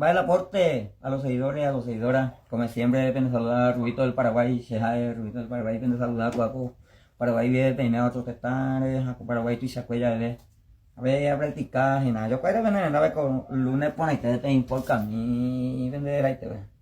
Va el aporte a los seguidores, a las seguidoras. Como siempre, depende de saludar a Rubito del Paraguay, chehegui, Rubito del Paraguay, depende de saludar a Cuaco. Paraguay viene peinado otros testares, a Paraguay tu cuella de a ver, a practicar, y nada. Yo quiero venir a ver con lunes por ahí, te importa a mí, vender ahí te ve.